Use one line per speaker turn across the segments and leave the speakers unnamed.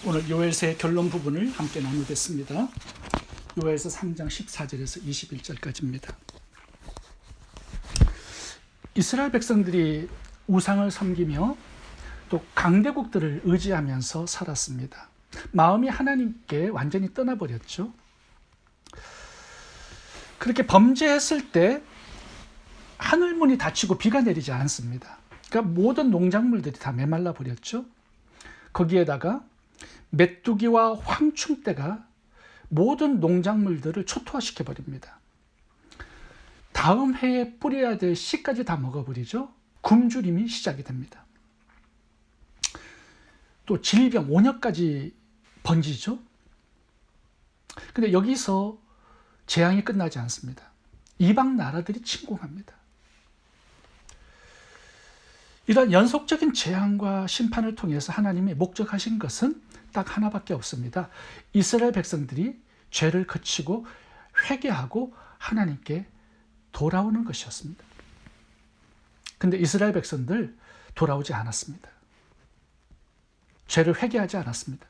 오늘 요엘서의 결론 부분을 함께 나누겠습니다. 요엘서 3장 14절에서 21절까지입니다. 이스라엘 백성들이 우상을 섬기며 또 강대국들을 의지하면서 살았습니다. 마음이 하나님께 완전히 떠나버렸죠. 그렇게 범죄했을 때 하늘문이 닫히고 비가 내리지 않습니다. 그러니까 모든 농작물들이 다 메말라 버렸죠. 거기에다가 메뚜기와 황충대가 모든 농작물들을 초토화시켜 버립니다. 다음 해에 뿌려야 될 씨까지 다 먹어버리죠. 굶주림이 시작이 됩니다. 또 질병, 온역까지 번지죠. 근데 여기서 재앙이 끝나지 않습니다. 이방 나라들이 침공합니다. 이런 연속적인 재앙과 심판을 통해서 하나님이 목적하신 것은 딱 하나밖에 없습니다. 이스라엘 백성들이 죄를 그치고 회개하고 하나님께 돌아오는 것이었습니다. 근데 이스라엘 백성들 돌아오지 않았습니다. 죄를 회개하지 않았습니다.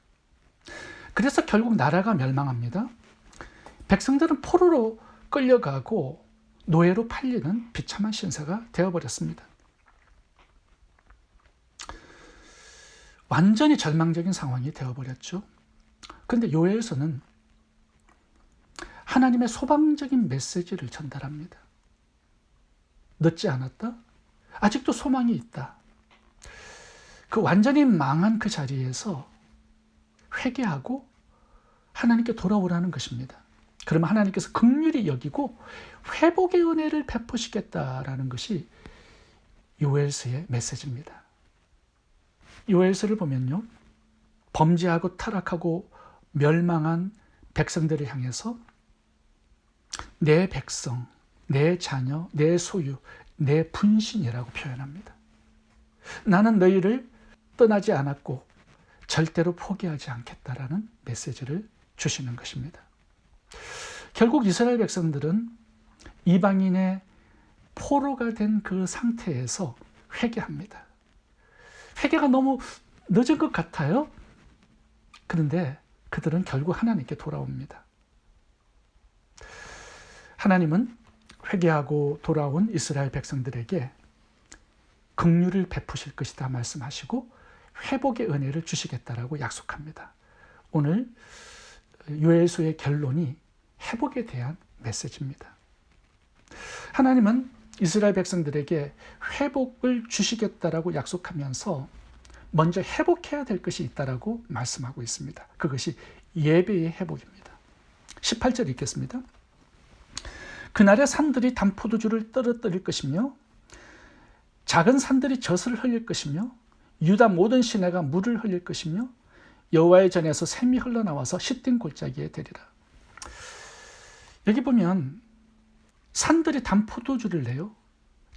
그래서 결국 나라가 멸망합니다. 백성들은 포로로 끌려가고 노예로 팔리는 비참한 신세가 되어버렸습니다. 완전히 절망적인 상황이 되어버렸죠. 그런데 요엘서는 하나님의 소방적인 메시지를 전달합니다. 늦지 않았다. 아직도 소망이 있다. 그 완전히 망한 그 자리에서 회개하고 하나님께 돌아오라는 것입니다. 그러면 하나님께서 긍휼히 여기고 회복의 은혜를 베푸시겠다라는 것이 요엘서의 메시지입니다. 요엘서를 보면요, 범죄하고 타락하고 멸망한 백성들을 향해서 내 백성, 내 자녀, 내 소유, 내 분신이라고 표현합니다. 나는 너희를 떠나지 않았고 절대로 포기하지 않겠다라는 메시지를 주시는 것입니다. 결국 이스라엘 백성들은 이방인의 포로가 된 그 상태에서 회개합니다. 회개가 너무 늦은 것 같아요. 그런데 그들은 결국 하나님께 돌아옵니다. 하나님은 회개하고 돌아온 이스라엘 백성들에게 긍휼을 베푸실 것이다 말씀하시고 회복의 은혜를 주시겠다라고 약속합니다. 오늘 요엘서의 결론이 회복에 대한 메시지입니다. 하나님은 이스라엘 백성들에게 회복을 주시겠다라고 약속하면서 먼저 회복해야 될 것이 있다라고 말씀하고 있습니다. 그것이 예배의 회복입니다. 18절 읽겠습니다. 그날의 산들이 단포도주를 떨어뜨릴 것이며 작은 산들이 젖을 흘릴 것이며 유다 모든 시내가 물을 흘릴 것이며 여호와의 전에서 샘이 흘러나와서 시딘 골짜기에 되리라. 여기 보면 산들이 단포도주를 내요.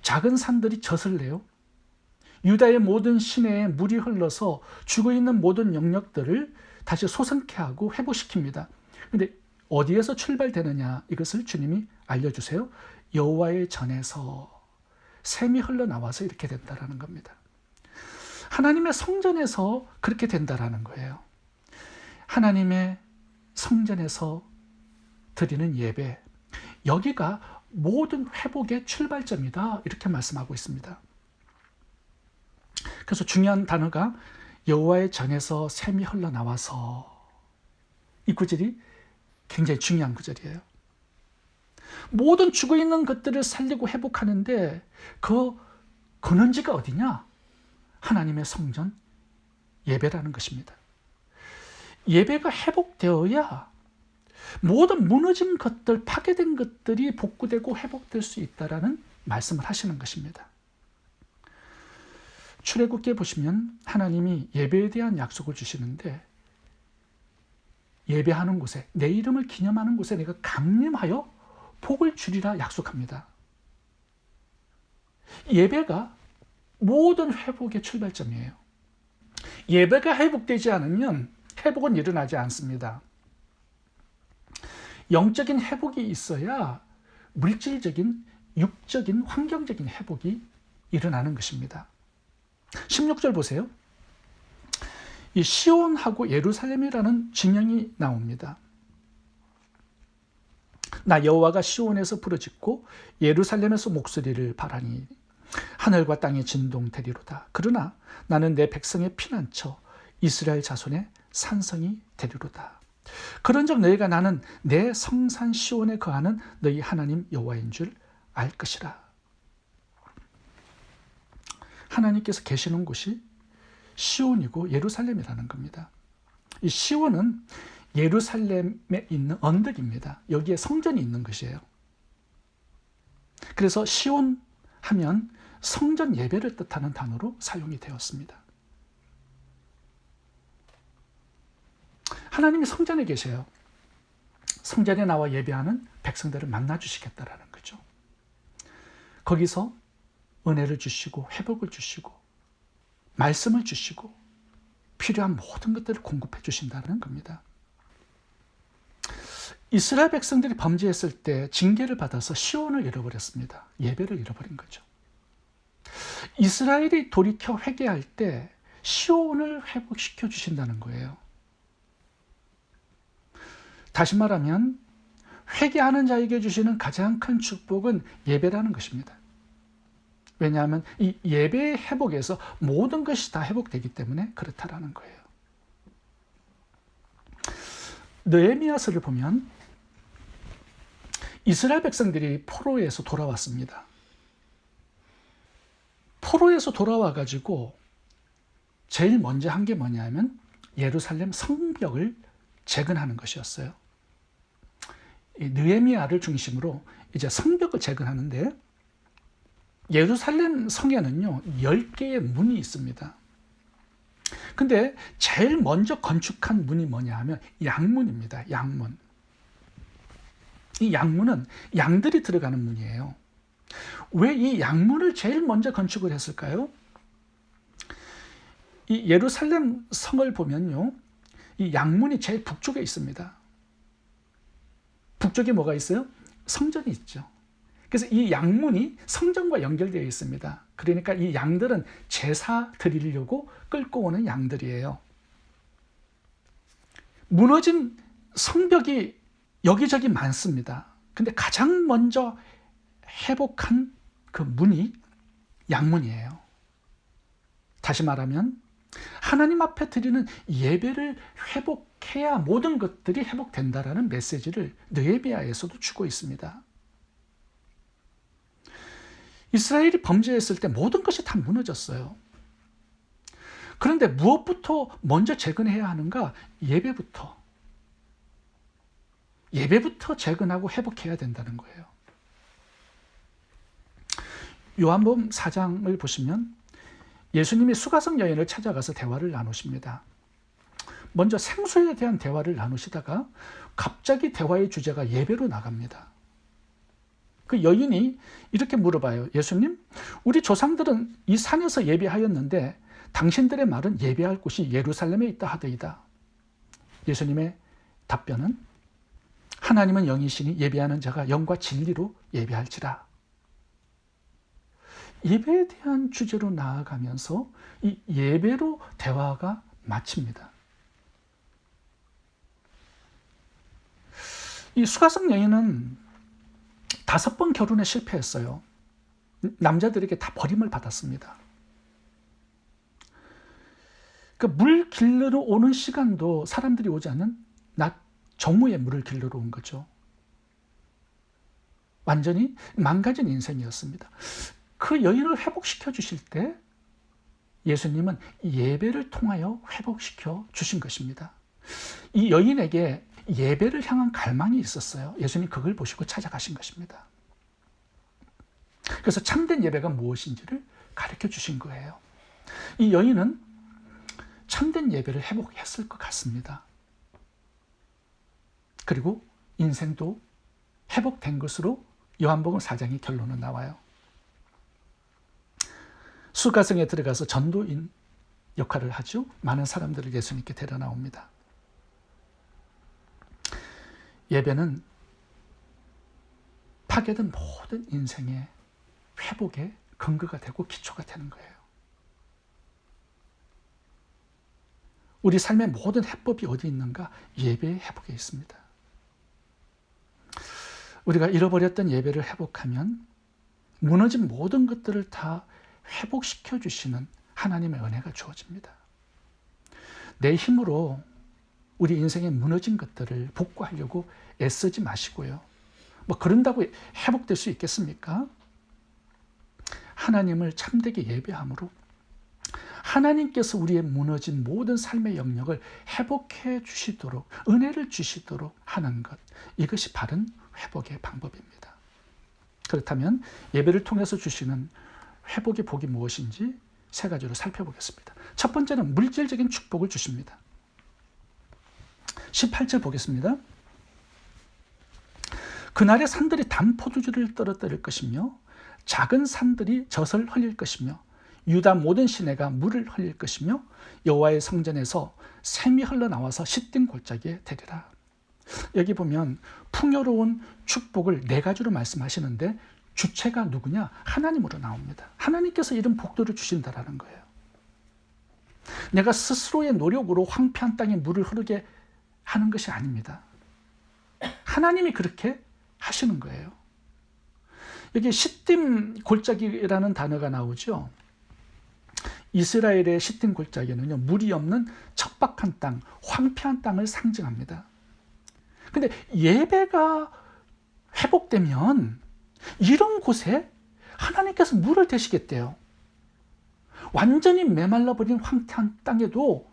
작은 산들이 젖을 내요. 유다의 모든 시내에 물이 흘러서 죽어있는 모든 영역들을 다시 솟아나게 하고 회복시킵니다. 그런데 어디에서 출발되느냐, 이것을 주님이 알려주세요. 여호와의 전에서 샘이 흘러나와서 이렇게 된다라는 겁니다. 하나님의 성전에서 그렇게 된다라는 거예요. 하나님의 성전에서 드리는 예배, 여기가 모든 회복의 출발점이다, 이렇게 말씀하고 있습니다. 그래서 중요한 단어가 여호와의 전에서 샘이 흘러나와서, 이 구절이 굉장히 중요한 구절이에요. 모든 죽어있는 것들을 살리고 회복하는데 그 근원지가 어디냐? 하나님의 성전, 예배라는 것입니다. 예배가 회복되어야 모든 무너진 것들, 파괴된 것들이 복구되고 회복될 수 있다라는 말씀을 하시는 것입니다. 출애굽기에 보시면 하나님이 예배에 대한 약속을 주시는데, 예배하는 곳에, 내 이름을 기념하는 곳에 내가 강림하여 복을 주리라 약속합니다. 예배가 모든 회복의 출발점이에요. 예배가 회복되지 않으면 회복은 일어나지 않습니다. 영적인 회복이 있어야 물질적인, 육적인, 환경적인 회복이 일어나는 것입니다. 16절 보세요. 이 시온하고 예루살렘이라는 지명이 나옵니다. 나 여호와가 시온에서 부르짖고 예루살렘에서 목소리를 바라니 하늘과 땅이 진동되리로다. 그러나 나는 내 백성의 피난처 이스라엘 자손의 산성이 되리로다. 그런즉 너희가 나는 내 성산 시온에 거하는 너희 하나님 여호와인 줄 알 것이라. 하나님께서 계시는 곳이 시온이고 예루살렘이라는 겁니다. 이 시온은 예루살렘에 있는 언덕입니다. 여기에 성전이 있는 것이에요. 그래서 시온 하면 성전 예배를 뜻하는 단어로 사용이 되었습니다. 하나님이 성전에 계세요. 성전에 나와 예배하는 백성들을 만나주시겠다라는 거죠. 거기서 은혜를 주시고 회복을 주시고 말씀을 주시고 필요한 모든 것들을 공급해 주신다는 겁니다. 이스라엘 백성들이 범죄했을 때 징계를 받아서 시온을 잃어버렸습니다. 예배를 잃어버린 거죠. 이스라엘이 돌이켜 회개할 때 시온을 회복시켜 주신다는 거예요. 다시 말하면 회개하는 자에게 주시는 가장 큰 축복은 예배라는 것입니다. 왜냐하면 이 예배의 회복에서 모든 것이 다 회복되기 때문에 그렇다라는 거예요. 느헤미야서를 보면 이스라엘 백성들이 포로에서 돌아왔습니다. 포로에서 돌아와가지고 제일 먼저 한 게 뭐냐면 예루살렘 성벽을 재건하는 것이었어요. 이 느헤미야를 중심으로 이제 성벽을 재건하는데 예루살렘 성에는요 10개의 문이 있습니다. 근데 제일 먼저 건축한 문이 뭐냐 하면 양문입니다. 양문. 이 양문은 양들이 들어가는 문이에요. 왜 이 양문을 제일 먼저 건축을 했을까요? 이 예루살렘 성을 보면요 이 양문이 제일 북쪽에 있습니다. 북쪽에 뭐가 있어요? 성전이 있죠. 그래서 이 양문이 성전과 연결되어 있습니다. 그러니까 이 양들은 제사 드리려고 끌고 오는 양들이에요. 무너진 성벽이 여기저기 많습니다. 근데 가장 먼저 회복한 그 문이 양문이에요. 다시 말하면 하나님 앞에 드리는 예배를 회복해야 모든 것들이 회복된다라는 메시지를 느헤미야에서도 주고 있습니다. 이스라엘이 범죄했을 때 모든 것이 다 무너졌어요. 그런데 무엇부터 먼저 재건해야 하는가? 예배부터 재건하고 회복해야 된다는 거예요. 요한복음 4장을 보시면 예수님이 수가성 여인을 찾아가서 대화를 나누십니다. 먼저 생수에 대한 대화를 나누시다가 갑자기 대화의 주제가 예배로 나갑니다. 그 여인이 이렇게 물어봐요. 예수님, 우리 조상들은 이 산에서 예배하였는데 당신들의 말은 예배할 곳이 예루살렘에 있다 하더이다. 예수님의 답변은 하나님은 영이시니 예배하는 자가 영과 진리로 예배할지라. 예배에 대한 주제로 나아가면서 이 예배로 대화가 마칩니다. 이 수가성 여인은 5번 결혼에 실패했어요. 남자들에게 다 버림을 받았습니다. 그 물 길러러 오는 시간도 사람들이 오지 않은 낮 정오에 물을 길러러 온 거죠. 완전히 망가진 인생이었습니다. 그 여인을 회복시켜 주실 때 예수님은 예배를 통하여 회복시켜 주신 것입니다. 이 여인에게 예배를 향한 갈망이 있었어요. 예수님 그걸 보시고 찾아가신 것입니다. 그래서 참된 예배가 무엇인지를 가르쳐 주신 거예요. 이 여인은 참된 예배를 회복했을 것 같습니다. 그리고 인생도 회복된 것으로 요한복음 4장의 결론은 나와요. 수가성에 들어가서 전도인 역할을 하죠. 많은 사람들을 예수님께 데려 나옵니다. 예배는 파괴된 모든 인생의 회복의 근거가 되고 기초가 되는 거예요. 우리 삶의 모든 해법이 어디 있는가? 예배의 회복에 있습니다. 우리가 잃어버렸던 예배를 회복하면 무너진 모든 것들을 다 회복시켜 주시는 하나님의 은혜가 주어집니다. 내 힘으로 우리 인생에 무너진 것들을 복구하려고 애쓰지 마시고요. 뭐 그런다고 회복될 수 있겠습니까? 하나님을 참되게 예배함으로 하나님께서 우리의 무너진 모든 삶의 영역을 회복해 주시도록, 은혜를 주시도록 하는 것, 이것이 바른 회복의 방법입니다. 그렇다면 예배를 통해서 주시는 회복의 복이 무엇인지 세 가지로 살펴보겠습니다. 첫 번째는 물질적인 축복을 주십니다. 18절 보겠습니다. 그날의 산들이 단 포도주를 떨어뜨릴 것이며 작은 산들이 젖을 흘릴 것이며 유다 모든 시내가 물을 흘릴 것이며 여호와의 성전에서 샘이 흘러나와서 시든 골짜기에 되리라. 여기 보면 풍요로운 축복을 네 가지로 말씀하시는데 주체가 누구냐? 하나님으로 나옵니다. 하나님께서 이런 복들을 주신다라는 거예요. 내가 스스로의 노력으로 황폐한 땅에 물을 흐르게 하는 것이 아닙니다. 하나님이 그렇게 하시는 거예요. 여기 시딤 골짜기라는 단어가 나오죠. 이스라엘의 시딤 골짜기는요, 물이 없는 척박한 땅, 황폐한 땅을 상징합니다. 근데 예배가 회복되면 이런 곳에 하나님께서 물을 대시겠대요. 완전히 메말라버린 황폐한 땅에도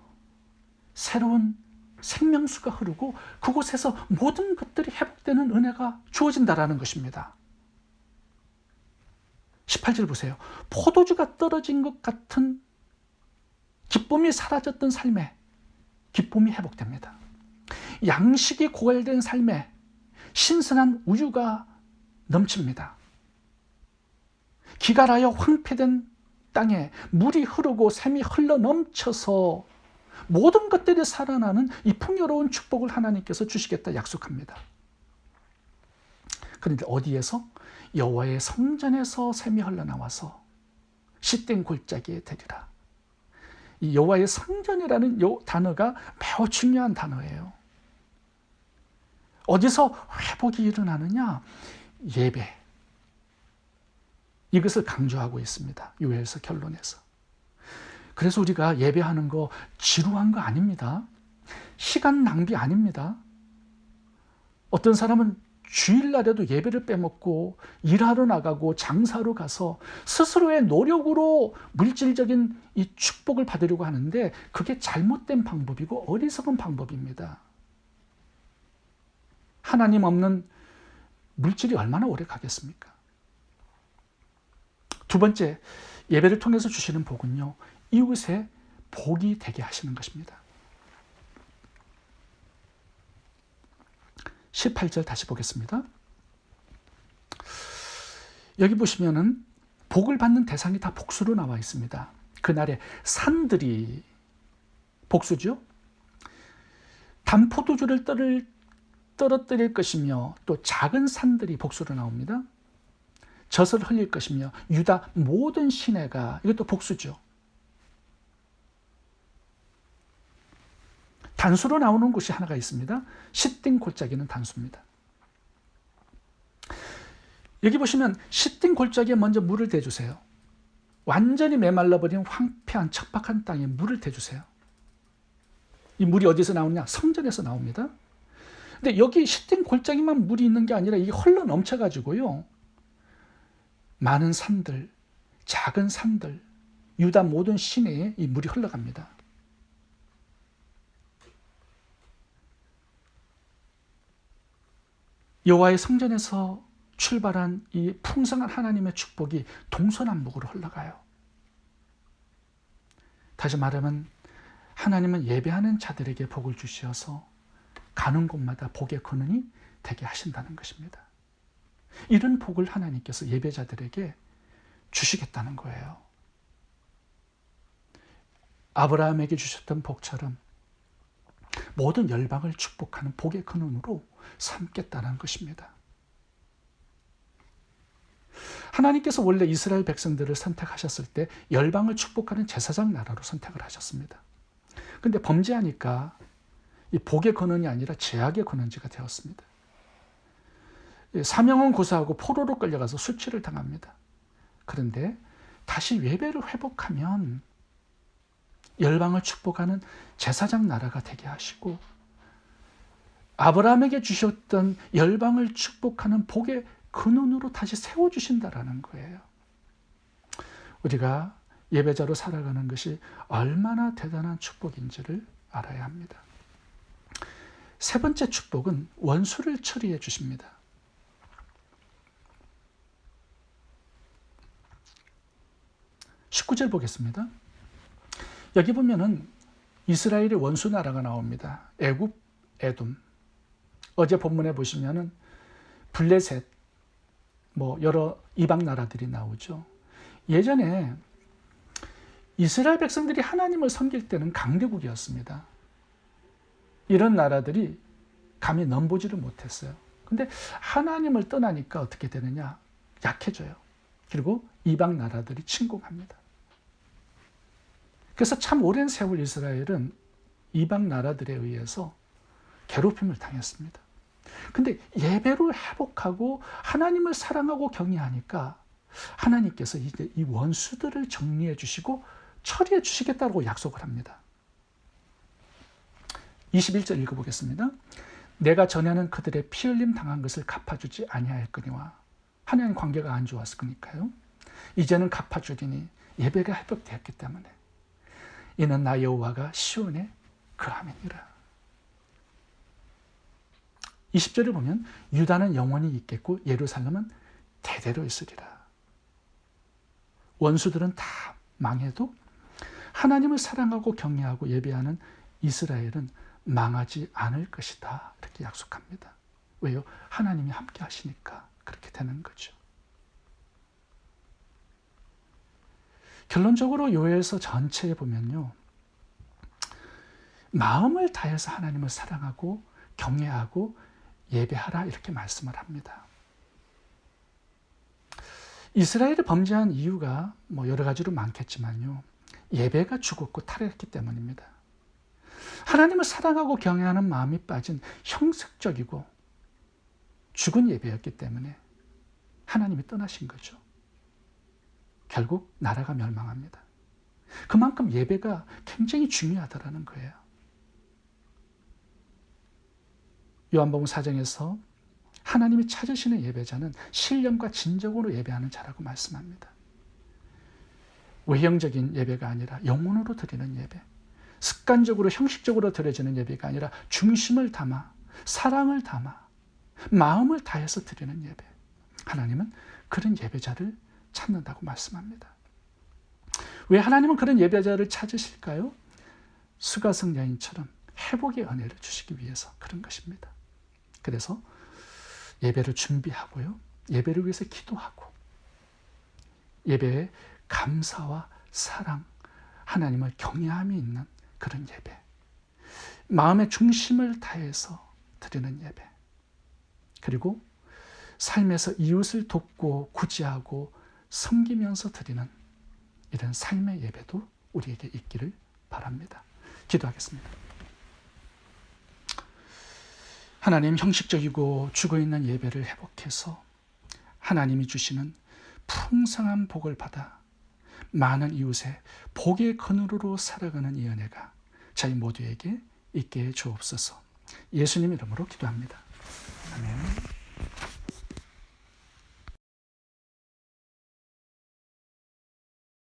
새로운 생명수가 흐르고 그곳에서 모든 것들이 회복되는 은혜가 주어진다라는 것입니다. 18절 보세요. 포도주가 떨어진 것 같은 기쁨이 사라졌던 삶에 기쁨이 회복됩니다. 양식이 고갈된 삶에 신선한 우유가 넘칩니다. 기갈하여 황폐된 땅에 물이 흐르고 샘이 흘러 넘쳐서 모든 것들이 살아나는 이 풍요로운 축복을 하나님께서 주시겠다 약속합니다. 그런데 어디에서? 여호와의 성전에서 샘이 흘러나와서 시든 골짜기에 되리라. 이 여호와의 성전이라는 단어가 매우 중요한 단어예요. 어디서 회복이 일어나느냐? 예배. 이것을 강조하고 있습니다. 요엘서 결론에서. 그래서 우리가 예배하는 거 지루한 거 아닙니다. 시간 낭비 아닙니다. 어떤 사람은 주일날에도 예배를 빼먹고 일하러 나가고 장사로 가서 스스로의 노력으로 물질적인 이 축복을 받으려고 하는데 그게 잘못된 방법이고 어리석은 방법입니다. 하나님 없는 물질이 얼마나 오래 가겠습니까? 두 번째, 예배를 통해서 주시는 복은요, 이웃의 복이 되게 하시는 것입니다. 18절 다시 보겠습니다. 여기 보시면은 복을 받는 대상이 다 복수로 나와 있습니다. 그날에 산들이 복수죠. 단포도주를 떨어뜨릴 것이며 또 작은 산들이 복수로 나옵니다. 젖을 흘릴 것이며 유다 모든 시내가, 이것도 복수죠. 단수로 나오는 곳이 하나가 있습니다. 시딤 골짜기는 단수입니다. 여기 보시면 시딤 골짜기에 먼저 물을 대주세요. 완전히 메말라버린 황폐한 척박한 땅에 물을 대주세요. 이 물이 어디서 나오냐? 성전에서 나옵니다. 근데 여기 시딤 골짜기만 물이 있는 게 아니라 이게 흘러 넘쳐가지고요, 많은 산들, 작은 산들, 유다 모든 시내에 이 물이 흘러갑니다. 여호와의 성전에서 출발한 이 풍성한 하나님의 축복이 동서남북으로 흘러가요. 다시 말하면 하나님은 예배하는 자들에게 복을 주시어서 가는 곳마다 복의 근원이 되게 하신다는 것입니다. 이런 복을 하나님께서 예배자들에게 주시겠다는 거예요. 아브라함에게 주셨던 복처럼 모든 열방을 축복하는 복의 근원으로 삼겠다는 것입니다. 하나님께서 원래 이스라엘 백성들을 선택하셨을 때 열방을 축복하는 제사장 나라로 선택을 하셨습니다. 근데 범죄하니까 이 복의 근원이 아니라 죄악의 근원지가 되었습니다. 사명은 고사하고 포로로 끌려가서 수치를 당합니다. 그런데 다시 예배를 회복하면 열방을 축복하는 제사장 나라가 되게 하시고 아브라함에게 주셨던 열방을 축복하는 복의 근원으로 다시 세워주신다라는 거예요. 우리가 예배자로 살아가는 것이 얼마나 대단한 축복인지를 알아야 합니다. 세 번째 축복은 원수를 처리해 주십니다. 19절 보겠습니다. 여기 보면은 이스라엘의 원수 나라가 나옵니다. 애굽, 에돔. 어제 본문에 보시면은 블레셋, 여러 이방 나라들이 나오죠. 예전에 이스라엘 백성들이 하나님을 섬길 때는 강대국이었습니다. 이런 나라들이 감히 넘보지를 못했어요. 근데 하나님을 떠나니까 어떻게 되느냐? 약해져요. 그리고 이방 나라들이 침공합니다. 그래서 참 오랜 세월 이스라엘은 이방 나라들에 의해서 괴롭힘을 당했습니다. 근데 예배로 회복하고 하나님을 사랑하고 경외하니까 하나님께서 이제 이 원수들을 정리해 주시고 처리해 주시겠다고 약속을 합니다. 21절 읽어보겠습니다. 내가 전에는 그들의 피 흘림 당한 것을 갚아주지 아니하였거니와 하나님 관계가 안 좋았으니까요. 이제는 갚아주리니 예배가 회복되었기 때문에 이는 나 여호와가 시온에 거함이니라. 20절을 보면 유다는 영원히 있겠고 예루살렘은 대대로 있으리라. 원수들은 다 망해도 하나님을 사랑하고 경외하고 예배하는 이스라엘은 망하지 않을 것이다. 이렇게 약속합니다. 왜요? 하나님이 함께 하시니까 그렇게 되는 거죠. 결론적으로 요엘서 전체에 보면요, 마음을 다해서 하나님을 사랑하고 경외하고 예배하라 이렇게 말씀을 합니다. 이스라엘이 범죄한 이유가 여러 가지로 많겠지만요, 예배가 죽었고 타락했기 때문입니다. 하나님을 사랑하고 경외하는 마음이 빠진 형식적이고 죽은 예배였기 때문에 하나님이 떠나신 거죠. 결국 나라가 멸망합니다. 그만큼 예배가 굉장히 중요하다는 거예요. 요한복음 4장에서 하나님이 찾으시는 예배자는 신령과 진정으로 예배하는 자라고 말씀합니다. 외형적인 예배가 아니라 영혼으로 드리는 예배, 습관적으로 형식적으로 드려지는 예배가 아니라 중심을 담아 사랑을 담아 마음을 다해서 드리는 예배, 하나님은 그런 예배자를 찾는다고 말씀합니다. 왜 하나님은 그런 예배자를 찾으실까요? 수가성 여인처럼 회복의 은혜를 주시기 위해서 그런 것입니다. 그래서 예배를 준비하고요, 예배를 위해서 기도하고 예배에 감사와 사랑, 하나님을 경외함이 있는 그런 예배, 마음의 중심을 다해서 드리는 예배, 그리고 삶에서 이웃을 돕고 구제하고 섬기면서 드리는 이런 삶의 예배도 우리에게 있기를 바랍니다. 기도하겠습니다. 하나님, 형식적이고 죽어있는 예배를 회복해서 하나님이 주시는 풍성한 복을 받아 많은 이웃의 복의 그늘으로 살아가는 이 은혜가 저희 모두에게 있게 해 주옵소서. 예수님 이름으로 기도합니다.